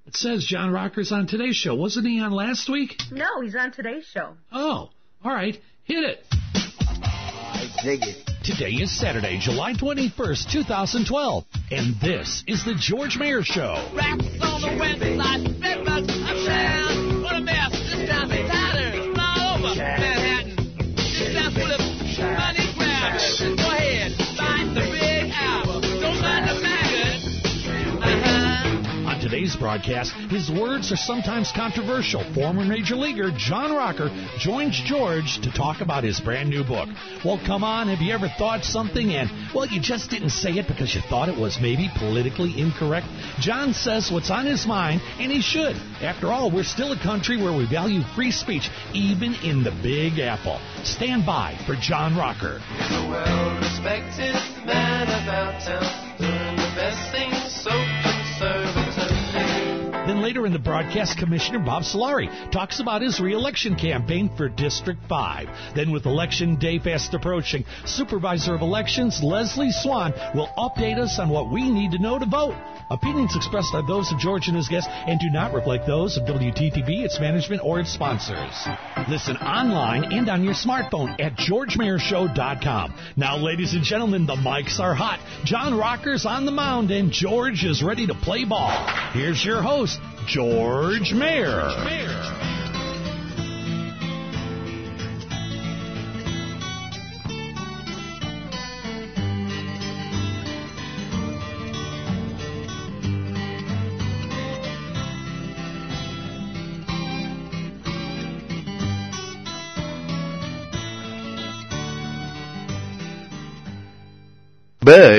It says John Rocker's on today's show. Wasn't he on last week? No, he's on today's show. Oh, all right. Hit it. I dig it. Today is Saturday, July 21st, 2012, and this is the George Mayer Show. Rats on the website, breakfast, uptown. What a mess, this time it's tighter, all over Manhattan. Successful money grabbers. Go ahead, find the big apple. Don't mind the maggots. On today's broadcast, his words are sometimes controversial. Former Major Leaguer John Rocker joins George to talk about his brand new book. Well, come on, have you ever thought something and, well, you just didn't say it because you thought it was maybe politically incorrect? John says what's on his mind, and he should. After all, we're still a country where we value free speech, even in the Big Apple. Stand by for John Rocker. He's a well-respected man about town, doing the best things so conservatively. Then later in the broadcast, Commissioner Bob Solari talks about his re-election campaign for District 5. Then with Election Day fast approaching, Supervisor of Elections Leslie Swan will update us on what we need to know to vote. Opinions expressed are those of George and his guests and do not reflect those of WTTV, its management, or its sponsors. Listen online and on your smartphone at GeorgeMayerShow.com. Now, ladies and gentlemen, the mics are hot. John Rocker's on the mound, and George is ready to play ball. Here's your host, George Mayer.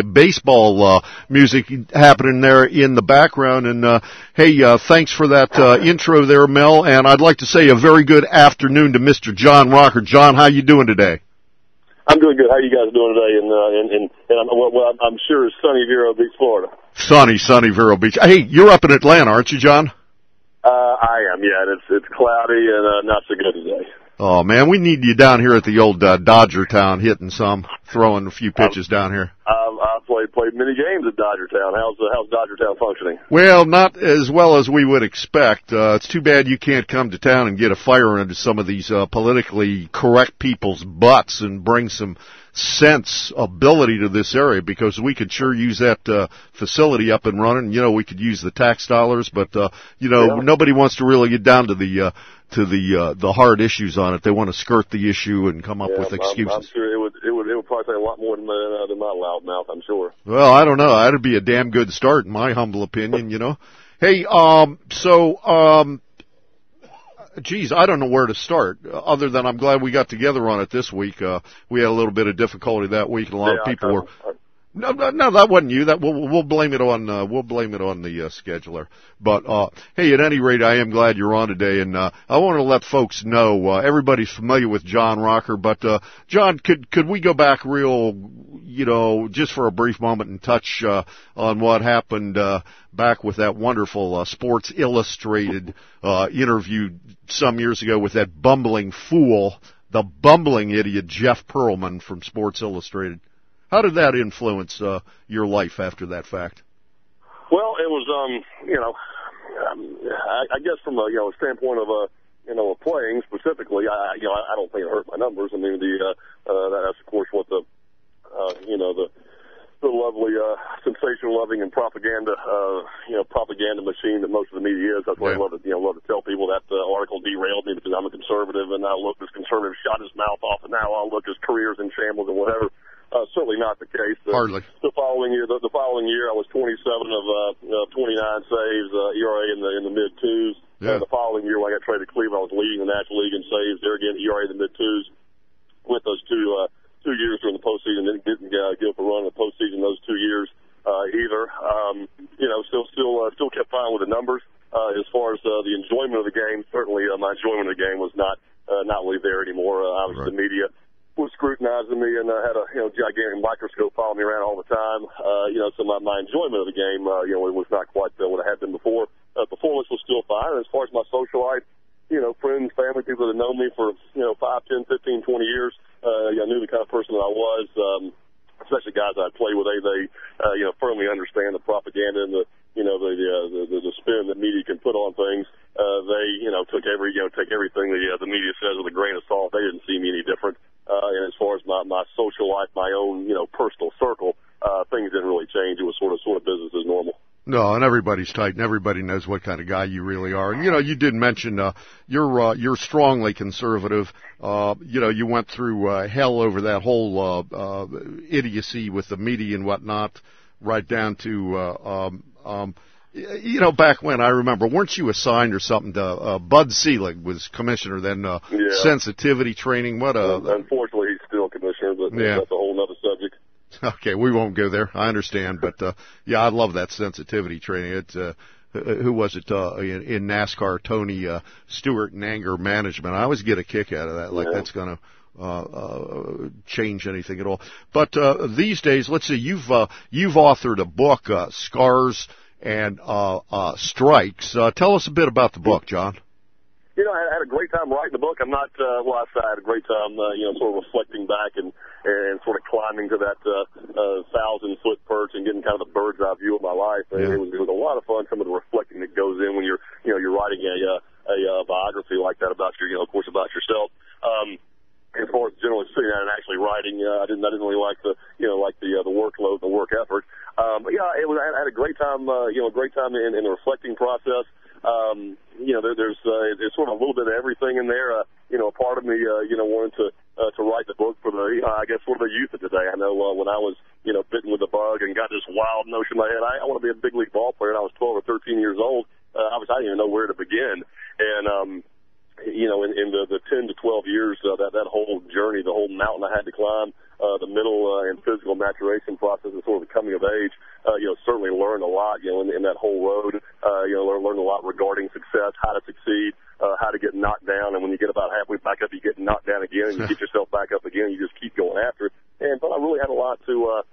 Baseball music happening there in the background. And hey, thanks for that intro there, Mel. And I'd like to say a very good afternoon to Mr. John Rocker. John, how you doing today? I'm doing good. How are you guys doing today? And I'm sure it's sunny Vero Beach, Florida. Sunny Vero Beach. Hey, you're up in Atlanta, aren't you, John? I am. Yeah, it's cloudy and not so good today. Oh man, we need you down here at the old Dodger Town, hitting some, throwing a few pitches down here. I played many games at Dodger Town. How's Dodger Town functioning? Well, not as well as we would expect. It's too bad you can't come to town and get a fire under some of these politically correct people's butts and bring some sense, ability to this area, because we could sure use that facility up and running. You know, we could use the tax dollars, but nobody wants to really get down to the hard issues on it. They want to skirt the issue and come up with excuses. I'm sure it would probably take a lot more than my loud mouth, I'm sure. Well, I don't know. That'd be a damn good start, in my humble opinion. You know. Hey, geez, I don't know where to start, other than I'm glad we got together on it this week. We had a little bit of difficulty that week, and a lot of people were. No, that wasn't you. That we'll blame it on the scheduler. But hey, at any rate, I am glad you're on today, and I want to let folks know everybody's familiar with John Rocker, but John, could we go back real, just for a brief moment and touch on what happened back with that wonderful Sports Illustrated interview some years ago with that bumbling fool, the bumbling idiot Jeff Pearlman from Sports Illustrated? How did that influence your life after that fact? Well, it was, I guess from a standpoint of playing specifically, I don't think it hurt my numbers. I mean, that's of course what the lovely sensation loving and propaganda machine that most of the media is. That's why I love to tell people that article derailed me because I'm a conservative and I look as conservative, shot his mouth off, and now I'll look as career's in shambles and whatever. Certainly not the case. Hardly. The following year, I was 27 of 29 saves, ERA in the mid twos. Yeah. The following year, when I got traded to Cleveland, I was leading the National League in saves. There again, ERA in the mid twos. With those two years during the postseason, didn't give up a run in the postseason those 2 years either. Still kept fine with the numbers. As far as the enjoyment of the game, certainly my enjoyment of the game was not really there anymore. Obviously, the media was scrutinizing me and had a gigantic microscope following me around all the time. So my enjoyment of the game it was not quite what it had been before. Performance was still fine. And as far as my social life, friends, family, people that have known me for 5, 10, 15, 20 years, I knew the kind of person that I was. Especially guys I play with, they firmly understand the propaganda and the spin that media can put on things. They, take everything the media says with a grain of salt. They didn't see me any different. And as far as my social life, my own, personal circle, things didn't really change. It was sort of business as normal. No, and everybody's tight, and everybody knows what kind of guy you really are. And you did mention you're strongly conservative. You went through hell over that whole idiocy with the media and whatnot, right down to back when, I remember, weren't you assigned or something to Bud Selig was commissioner then? Sensitivity training. Unfortunately, he's still commissioner, but that's a whole other subject. Okay, we won't go there. I understand, but I love that sensitivity training. Who was it in NASCAR? Tony Stewart and anger management. I always get a kick out of that. Like that's going to change anything at all. But these days, let's see. You've authored a book, Scars and Strikes. Tell us a bit about the book, John. I had a great time writing the book. I'm not, I had a great time, sort of reflecting back and sort of climbing to that 1,000-foot perch and getting kind of the bird's eye view of my life. And it was a lot of fun. Some of the reflecting that goes in when you're writing a biography like that about of course, about yourself. As far as generally sitting down and actually writing, I didn't really like the workload, the work effort. I had a great time, in the reflecting process. There's sort of a little bit of everything in there. A part of me, wanted to write the book for the, I guess, for the youth of today. I know when I was, bitten with the bug and got this wild notion in my head, I want to be a big league ball player. And I was 12 or 13 years old. I didn't even know where to begin. And, in the 10 to 12 years, that whole journey, the whole mountain I had to climb, the mental and physical maturation process and sort of the coming of age, certainly learned a lot, in that whole road, learned a lot regarding success, how to succeed, how to get knocked down. And when you get about halfway back up, you get knocked down again and you get yourself back up again. You just keep going after it. But I really had a lot to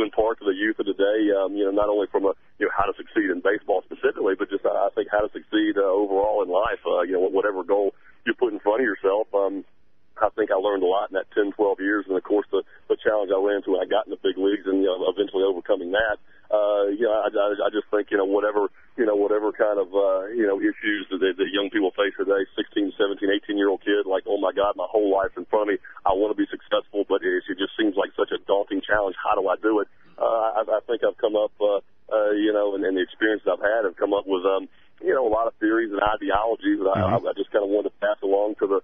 impart to the youth of today, not only from how to succeed in baseball specifically, but just, I think, how to succeed overall in life, whatever goal you put in front of yourself. I think I learned a lot in that 10, 12 years, and of course the challenge I ran into when I got in the big leagues, and eventually overcoming that. I just think whatever kind of issues that young people face today, 16, 17, 18-year-old kid, like, oh my God, my whole life's in front of me. I want to be successful, but it just seems like such a daunting challenge. How do I do it? I think I've come up, and the experiences I've had have come up with a lot of theories and ideologies that I just kind of wanted to pass along to the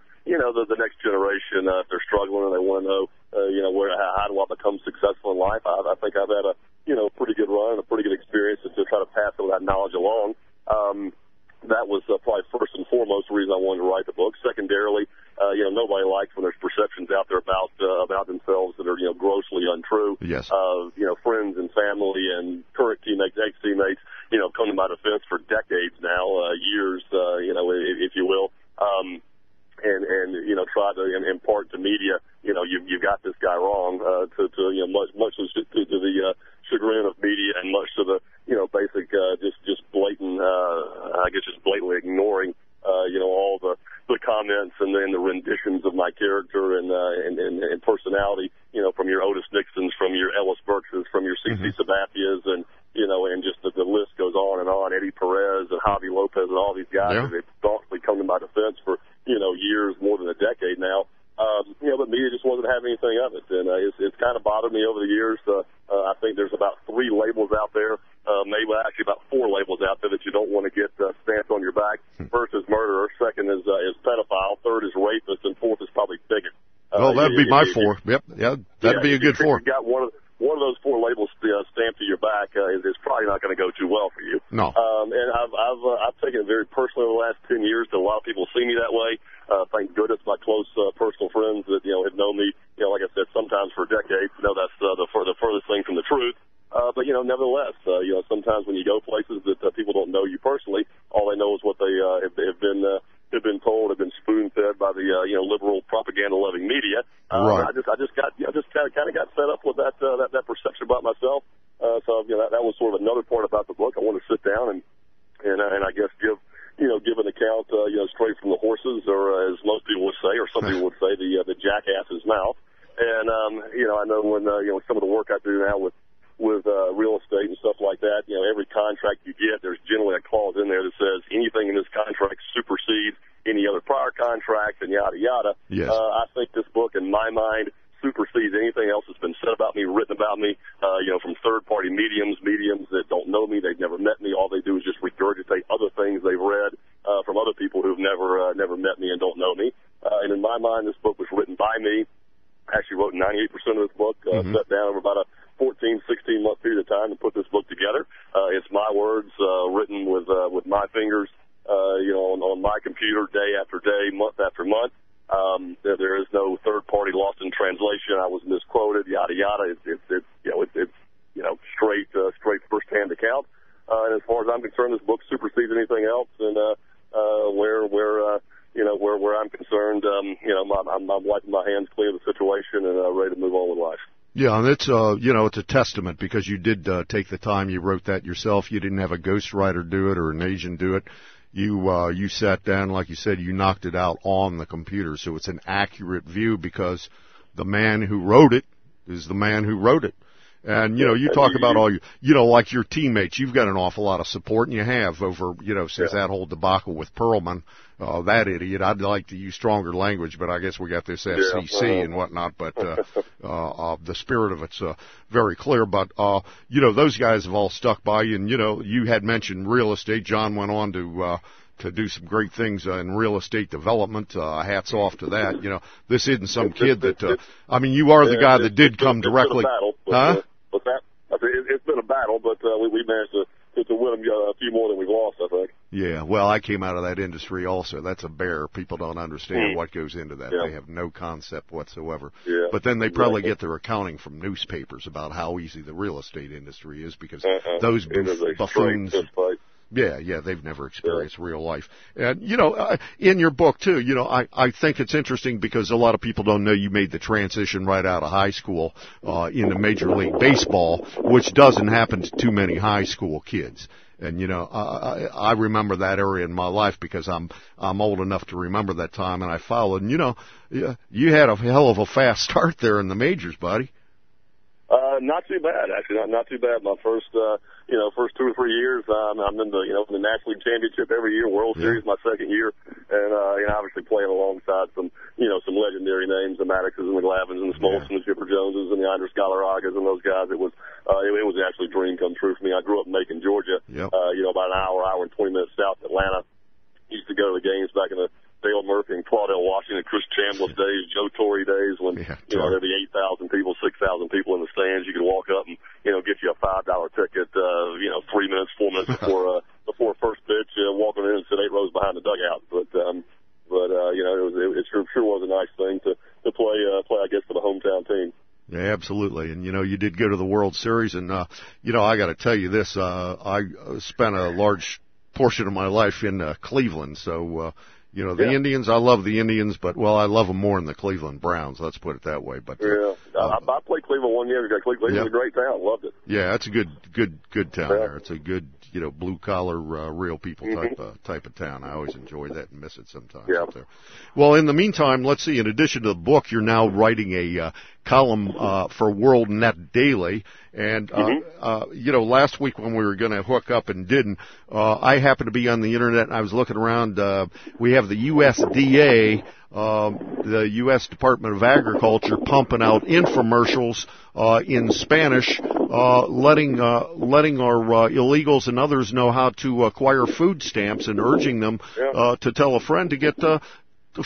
next generation if they're struggling and they want to know, how do I become successful in life. I think I've had a pretty good run and a pretty good experience to try to pass some of that knowledge along. That was probably first and foremost the reason I wanted to write the book. Secondarily, nobody likes when there's perceptions out there about themselves that are grossly untrue. Yes. Friends and family and current teammates, ex-teammates, come to my defense for decades now, years, if you will. And try to impart to media, you've got this guy wrong, much to the chagrin of media and much to the, basic, just blatant, just blatantly ignoring, all the comments and then the renditions of my character and personality, from your Otis Nixons, from your Ellis Burkses, from your C.C. Sabatias, and just the list goes on and on. Eddie Perez and Javi Lopez and all these guys, they've thoughtfully come to my defense for, years, more than a decade now. But media just wasn't having anything of it. And it's kind of bothered me over the years. I think there's about 3 labels out there, maybe actually about 4 labels out there that you don't want to get stamped on your back. First is murderer, second is pedophile, third is rapist, and fourth is probably bigot. That'd be my 4. Yep, that'd be a good 4. If you got one of those 4 labels stamped to your back, is probably not going to go too well for you. No. And I've taken it very personally over the last 10 years that a lot of people see me that way. Thank goodness my close personal friends that have known me, like I said, sometimes for decades. That's the furthest thing from the truth. But nevertheless, sometimes when you go places that people don't know you personally, all they know is what they have been told, have been spoon-fed by the liberal propaganda-loving media. Right. I just kind of got fed up with that perception about myself. So that was sort of another part about the book. I wanted to sit down and I guess give an account straight from the horses, or as most people would say, or some people would say, the jackass's mouth. And I know when some of the work I do now with real estate and stuff like that, you know, every contract you get, there's generally a clause in there that says anything in this contract supersedes any other prior contract and yada yada. Yes. I think this book, in my mind, supersedes anything else that's been said about me, written about me, you know, from third-party mediums that don't know me, they've never met me. All they do is just regurgitate other things they've read from other people who've never met me and don't know me. And in my mind, this book was written by me. I actually wrote 98% of this book, sat down over about a 14, 16-month period of time to put this book together. It's my words, written with my fingers, you know, on my computer, day after day, month after month. There is no third party lost in translation. I was misquoted, yada yada. It's straight first-hand account. And as far as I'm concerned, this book supersedes anything else. And where I'm concerned, I'm wiping my hands clean of the situation and ready to move on with life. Yeah, and it's it's a testament because you did take the time. You wrote that yourself. You didn't have a ghostwriter do it or an agent do it. You sat down, like you said, you knocked it out on the computer, so it's an accurate view because the man who wrote it is the man who wrote it. And, you talk about all like your teammates, you've got an awful lot of support, and you have over, since that whole debacle with Perlman, that idiot. I'd like to use stronger language, but I guess we got this FCC and whatnot, but the spirit of it's very clear. But, those guys have all stuck by you, and, you had mentioned real estate. John went on to do some great things in real estate development. Hats off to that. This isn't some kid that, you are the guy that did come directly. What's that? It's been a battle, but we managed to win a few more than we've lost, I think. Yeah, well, I came out of that industry also. That's a bear. People don't understand what goes into that. Yeah. They have no concept whatsoever. Yeah, but then they probably get their accounting from newspapers about how easy the real estate industry is because those buffoons... Yeah, they've never experienced real life. And, in your book, too, I think it's interesting because a lot of people don't know you made the transition right out of high school into Major League Baseball, which doesn't happen to too many high school kids. And, I remember that area in my life because I'm old enough to remember that time, and I followed. And, you had a hell of a fast start there in the majors, buddy. Not too bad, actually. Not too bad. My first 2 or 3 years, I'm in the National League Championship every year, World Series my second year, and obviously playing alongside some legendary names, the Maddoxes and the Glavins and the Smoltz and the Chipper Joneses and the Andres Galarragas and those guys. It was actually a dream come true for me. I grew up in Macon, Georgia, about an hour and 20 minutes south of Atlanta. Used to go to the games back in the Dale Murphy and Claudel Washington, Chris Chambliss days, Joe Torre days when there'd be 8,000 people, 6,000 people in the stands. You could walk up and get you a $5 ticket 4 minutes before first pitch, walking in and sit 8 rows behind the dugout. But it sure was a nice thing to play I guess for the hometown team. Yeah, absolutely. And, you did go to the World Series, and, I got to tell you this, I spent a large portion of my life in Cleveland, so the Indians, I love the Indians, but, I love them more than the Cleveland Browns. Let's put it that way. But I played Cleveland 1 year ago. Cleveland's a great town. Loved it. Yeah, it's a good town there. It's a good, blue collar, real people type of town. I always enjoy that and miss it sometimes up there. Well, in the meantime, let's see. In addition to the book, you're now writing a column for World Net Daily. And, last week when we were going to hook up and didn't, I happened to be on the internet and I was looking around. We have the USDA, the U.S. Department of Agriculture, pumping out infomercials in Spanish, letting our illegals and others know how to acquire food stamps and urging them to tell a friend to get the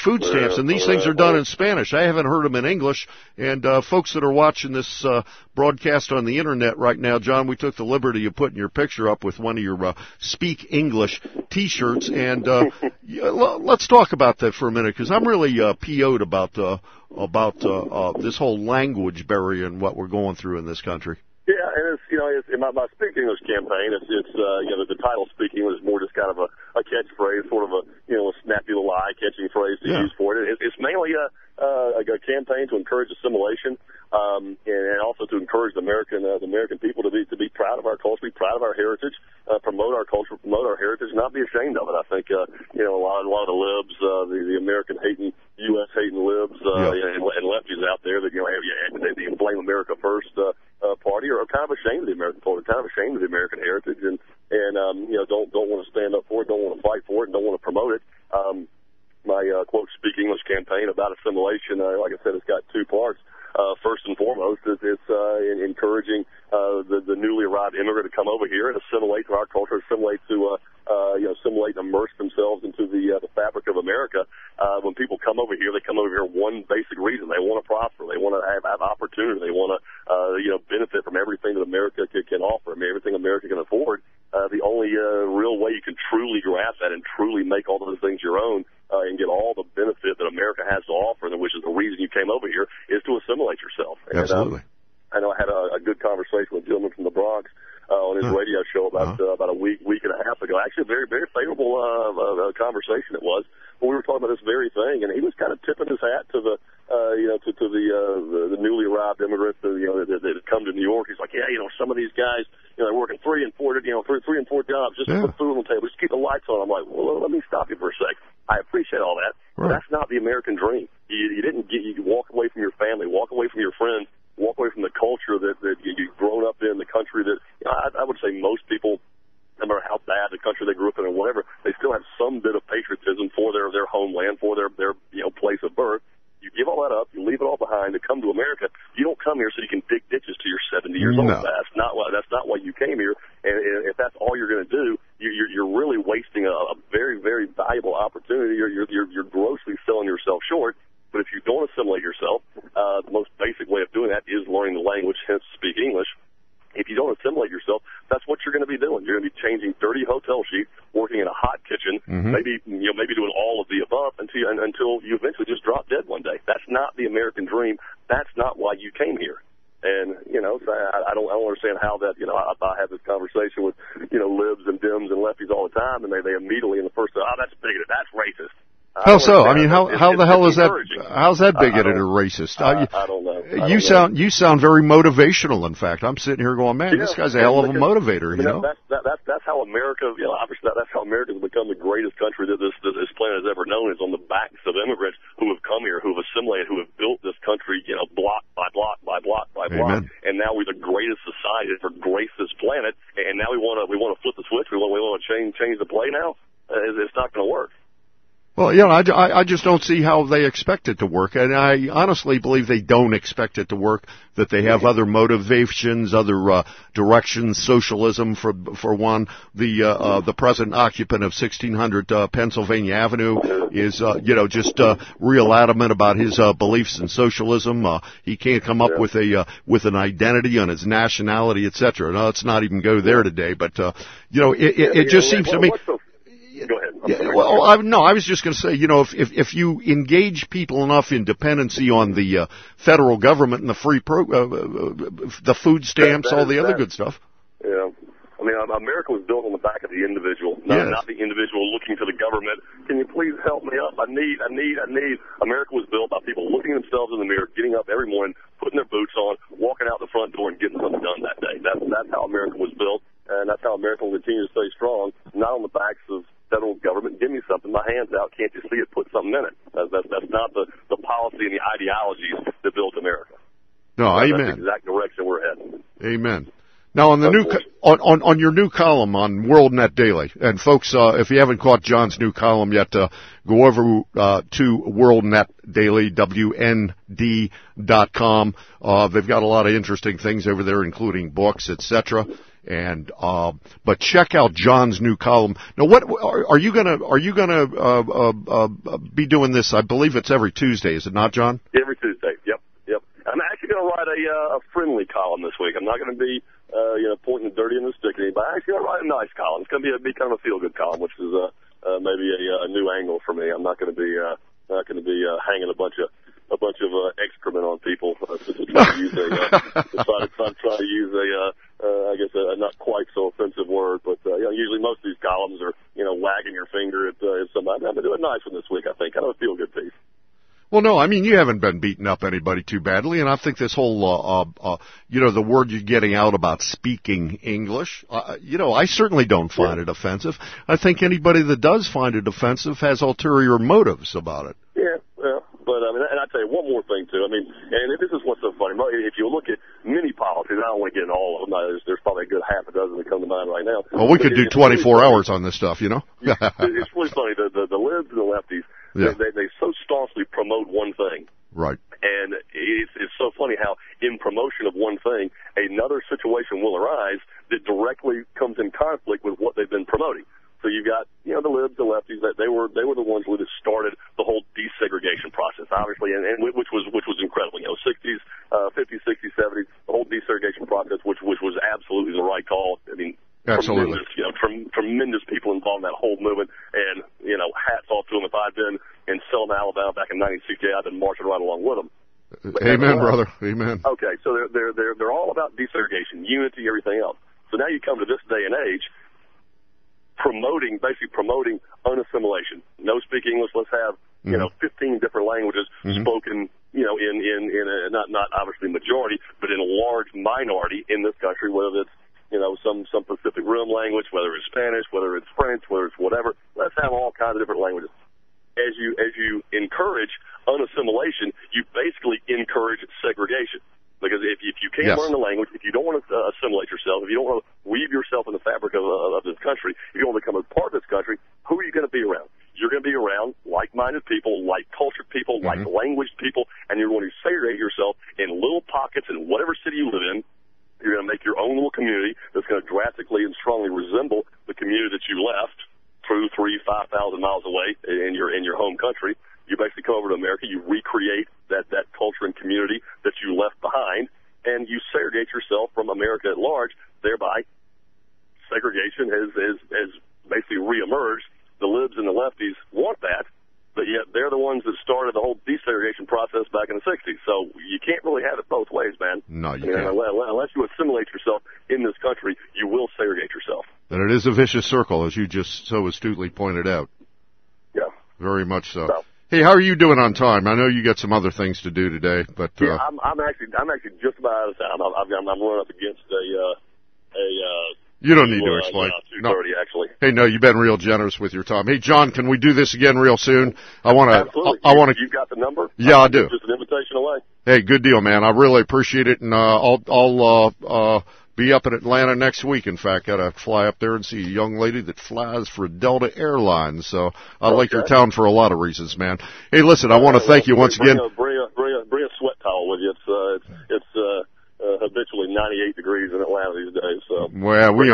food stamps, and these things are done in Spanish. I haven't heard them in English, and folks that are watching this broadcast on the internet right now, John, we took the liberty of putting your picture up with one of your Speak English T-shirts, and let's talk about that for a minute, because I'm really PO'd about this whole language barrier and what we're going through in this country. Yeah, and it's in my Speak English campaign. The title Speak English is more just kind of a catchphrase, sort of a snappy little eye-catching phrase to use for it. It's mainly a campaign to encourage assimilation, and also to encourage the American people to be proud of our culture, be proud of our heritage, promote our culture, promote our heritage, not be ashamed of it. I think a lot of the libs, the American hating, U.S. hating libs, and lefties out there that they blame America first. Party are kind of ashamed of the American Party, kind of ashamed of the American heritage, and don't want to stand up for it, don't want to fight for it, and don't want to promote it. My quote Speak English campaign about assimilation, like I said, it's got two parts. First and foremost, it's encouraging the newly arrived immigrant to come over here and assimilate to our culture, assimilate and immerse themselves into the fabric of America. When people come over here, they come over here one basic reason: they want to prosper, they want to have opportunity, they want to benefit from everything that America can offer, everything America can afford. The only real way you can truly grasp that and truly make all those things your own and get all the benefit that America has to offer, and which is the reason you came over here, is to assimilate yourself. Absolutely. I know I had a good conversation with a gentleman from the Bronx on his radio show about a week and a half ago. Actually, a very, very favorable conversation it was. When we were talking about this very thing, and he was kind of tipping his hat to the newly arrived immigrants that had come to New York. He's like, some of these guys, they're working 3 and 4 jobs just to put food on the table, just keep the lights on. I'm like, well, let me stop you for a sec. I appreciate all that, but that's not the American dream. You walk away from your family, walk away from your friends, walk away from the culture that you've grown up in, the country that I would say most people, no matter how bad the country they grew up in or whatever, they still have some bit of patriotism for their homeland, for their place of birth. You give all that up, you leave it all behind to come to America. You don't come here so you can dig ditches till you're 70 years old. That's not why you came here. And if that's all you're going to do, you're really wasting a very, very valuable opportunity. You're grossly selling yourself short. But if you don't assimilate yourself, the most basic way of doing that is learning the language, hence speak English. If you don't assimilate yourself, that's what you're going to be doing. You're going to be changing dirty hotel sheets, working in a hot kitchen, maybe doing all of the above until you eventually just drop dead one day. That's not the American dream. That's not why you came here. And so I don't understand how that. I have this conversation with libs and Dems and lefties all the time, and they immediately in the first that's bigoted, that's racist. How so? I mean, how the hell is that? How's that bigoted or racist? I don't know. You sound very motivational. In fact, I'm sitting here going, man, this guy's a hell of a motivator. That's how America. Obviously, that's how America has become the greatest country that this planet has ever known. Is on the backs of immigrants who have come here, who have assimilated, who have built this country, block by block by block by block. And now we're the greatest society to grace this planet. And now we want to flip the switch. We want to change the play now. It's not going to work. Well, I just don't see how they expect it to work, and I honestly believe they don't expect it to work, that they have other motivations, other directions, socialism for one. The present occupant of 1600 Pennsylvania Avenue is, just real adamant about his beliefs in socialism. He can't come up with an identity on his nationality, etc. No, let's not even go there today, but, it just seems to me... Go ahead. I was just going to say, if you engage people enough in dependency on the federal government and the the food stamps, all the other good stuff. Yeah. I mean, America was built on the back of the individual, not the individual looking to the government. Can you please help me up? I need. America was built by people looking at themselves in the mirror, getting up every morning, putting their boots on, walking out the front door and getting something done that day. That's how America was built, and that's how America will continue to stay strong, not on the backs of federal government. Give me something, my hand's out, can't you see it? Put something in it. That's not the policy and the ideologies that built America. No, amen. That's the exact direction we're heading. Amen. Now on the on your new column on WorldNet Daily, and folks, if you haven't caught John's new column yet, go over to WorldNet Daily, WND.com. They've got a lot of interesting things over there, including books, etc. And but check out John's new column. Now, what are you gonna be doing this? I believe it's every Tuesday, is it not, John? Every Tuesday. Yep. I'm actually going to write a friendly column this week. I'm not going to be pointing the dirty and the stick at anybody. I'm actually going to write a nice column. It's going to be kind of a feel good column, which is maybe a new angle for me. I'm not going to be hanging a bunch of excrement on people to try to use I guess a not quite so offensive word, but usually most of these columns are wagging your finger at somebody. I'm going to do a nice one this week. I think kind of a feel good piece. Well, no, I mean, you haven't been beating up anybody too badly, and I think this whole, the word you're getting out about speaking English, I certainly don't find it offensive. I think anybody that does find it offensive has ulterior motives about it. Yeah, but I mean, and I say one more thing too. I mean, and this is what's so funny. If you look at many politics, I don't want to get into all of them. There's probably a good half a dozen that come to mind right now. Well, we could do 24 hours on this stuff, you know. It's really funny. The libs and the lefties, they so staunchly promote one thing. Right. And it's so funny how in promotion of one thing, another situation will arise that directly comes in conflict with what they've been promoting. So you've got, the libs, the lefties, that they were the ones who started the whole desegregation process, obviously, and which was incredible. 60s, 50s, 60s, 70s, the whole desegregation process, which was absolutely the right call. I mean, absolutely, tremendous people involved in that whole movement, and hats off to them. If I'd been in Selma, Alabama back in 1968, I'd been marching right along with them. Amen, brother. Amen. Okay, so they're all about desegregation, unity, everything else. So now you come to this day and age, basically promoting unassimilation. No speak English. Let's have 15 different languages spoken, in a, not obviously majority, but in a large minority in this country, whether it's some Pacific Rim language, whether it's Spanish, whether it's French, whether it's whatever. Let's have all kinds of different languages. As you encourage unassimilation, you basically encourage segregation. Because if you can't learn the language, if you don't want to assimilate yourself, if you don't want to weave yourself in the fabric of this country, if you don't want to become a part of this country, who are you going to be around? You're going to be around like-minded people, like-cultured people, like-languaged people, and you're going to segregate yourself in little pockets in whatever city you live in. You're going to make your own little community that's going to drastically and strongly resemble the community that you left 2,000, 3,000, 5,000 miles away in your home country. You basically come over to America, you recreate that culture and community that you left behind, and you segregate yourself from America at large. Thereby, segregation has basically reemerged. The libs and the lefties want that, but yet they're the ones that started the whole desegregation process back in the 60s. So you can't really have it both ways, man. No, you can't. Unless you assimilate yourself in this country, you will segregate yourself. And it is a vicious circle, as you just so astutely pointed out. Yeah. Very much so. Hey, how are you doing on time? I know you got some other things to do today, but I'm actually just about out of time. I'm running up against a you don't need to explain. 2:30 actually. Hey, no, you've been real generous with your time. Hey, John, can we do this again real soon? Absolutely. I want to. You got the number? Yeah, I do. Just an invitation away. Hey, good deal, man. I really appreciate it, and I'll be up in Atlanta next week. In fact, got to fly up there and see a young lady that flies for Delta Airlines. So I like your town for a lot of reasons, man. Hey, listen, I want to thank you once again. Bring a sweat towel with you. It's habitually 98 degrees in Atlanta these days. So well, we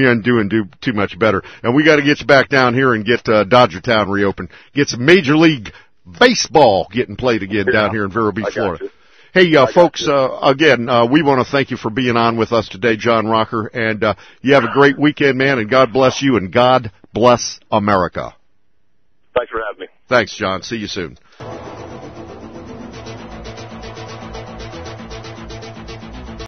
aren't doing too much better, and we got to get you back down here and get Dodger Town reopened. Get some Major League Baseball getting played again down here in Vero Beach, Florida. Hey, folks, again, we want to thank you for being on with us today, John Rocker, and you have a great weekend, man, and God bless you, and God bless America. Thanks for having me. Thanks, John. See you soon.